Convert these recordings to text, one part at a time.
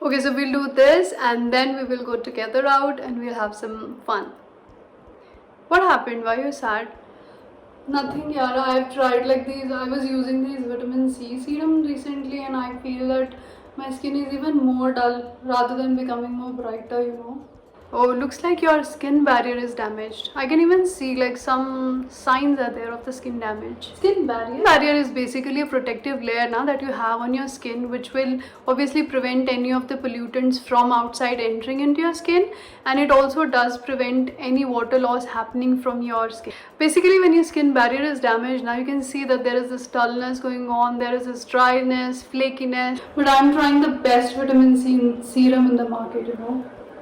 Okay, so we'll do this and then we will go together out and we'll have some fun. What happened? Why are you sad? Nothing, Yara. I've tried like these. I was using these vitamin C serum recently and I feel that my skin is even more dull rather than becoming more brighter. Oh, looks like your skin barrier is damaged. I can even see like some signs are there of the skin damage. Skin barrier? Skin barrier is basically a protective layer now that you have on your skin, which will obviously prevent any of the pollutants from outside entering into your skin, and it also does prevent any water loss happening from your skin. Basically, when your skin barrier is damaged, now you can see that there is this dullness going on, there is this dryness, flakiness. But I'm trying the best vitamin C serum in the market.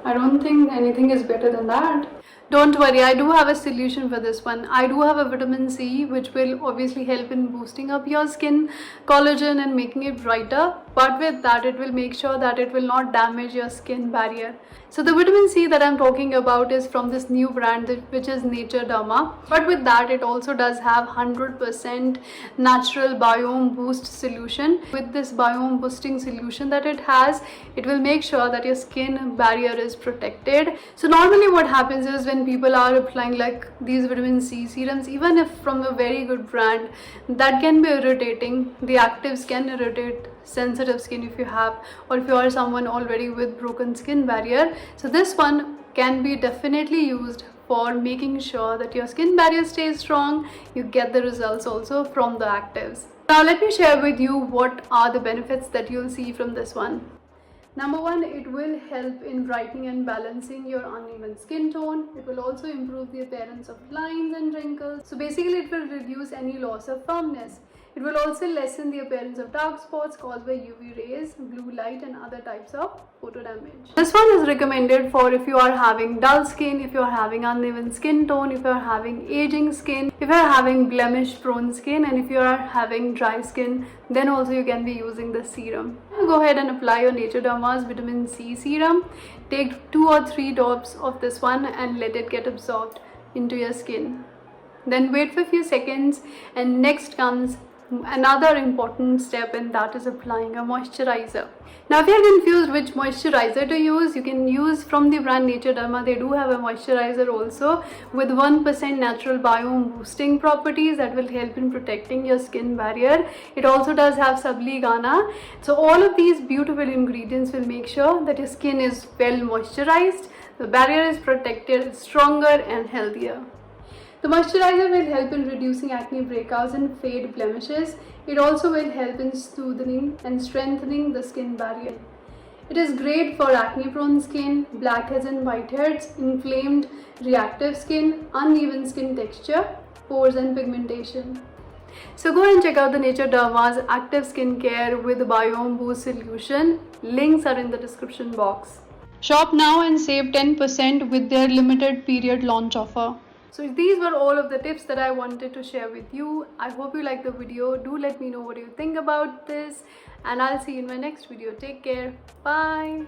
I don't think anything is better than that. Don't worry, I do have a solution for this one. I do have a vitamin C which will obviously help in boosting up your skin collagen and making it brighter. But with that, it will make sure that it will not damage your skin barrier. So the vitamin C that I'm talking about is from this new brand which is Derma. But with that, it also does have 100% natural Biome-Boost solution. With this Biome boosting solution that it has, it will make sure that your skin barrier is protected. So normally what happens is when people are applying like these vitamin C serums, even if from a very good brand, that can be irritating. The actives can irritate sensitive skin if you have, or if you are someone already with broken skin barrier. So this one can be definitely used for making sure that your skin barrier stays strong. You get the results also from the actives. Now let me share with you what are the benefits that you'll see from this one. Number one, it will help in brightening and balancing your uneven skin tone. It will also improve the appearance of lines and wrinkles. So basically it will reduce any loss of firmness. It will also lessen the appearance of dark spots caused by UV rays, blue light and other types of photo damage. This one is recommended for if you are having dull skin, if you are having uneven skin tone, if you are having aging skin, if you are having blemish prone skin, and if you are having dry skin, then also you can be using this serum. Go ahead and apply your Derma's vitamin C serum. Take 2 or 3 drops of this one and let it get absorbed into your skin. Then wait for a few seconds, and next comes another important step, and that is applying a moisturizer. Now if you are confused which moisturizer to use, you can use from the brand Derma. They do have a moisturizer also with 1% natural biome boosting properties that will help in protecting your skin barrier. It also does have Subligana. So all of these beautiful ingredients will make sure that your skin is well moisturized, the barrier is protected, stronger and healthier. The moisturizer will help in reducing acne breakouts and fade blemishes. It also will help in smoothing and strengthening the skin barrier. It is great for acne-prone skin, blackheads and whiteheads, inflamed, reactive skin, uneven skin texture, pores and pigmentation. So go and check out the Derma's active skincare with Biome-Boost solution. Links are in the description box. Shop now and save 10% with their limited period launch offer. So these were all of the tips that I wanted to share with you. I hope you liked the video. Do let me know what you think about this, and I'll see you in my next video. Take care. Bye.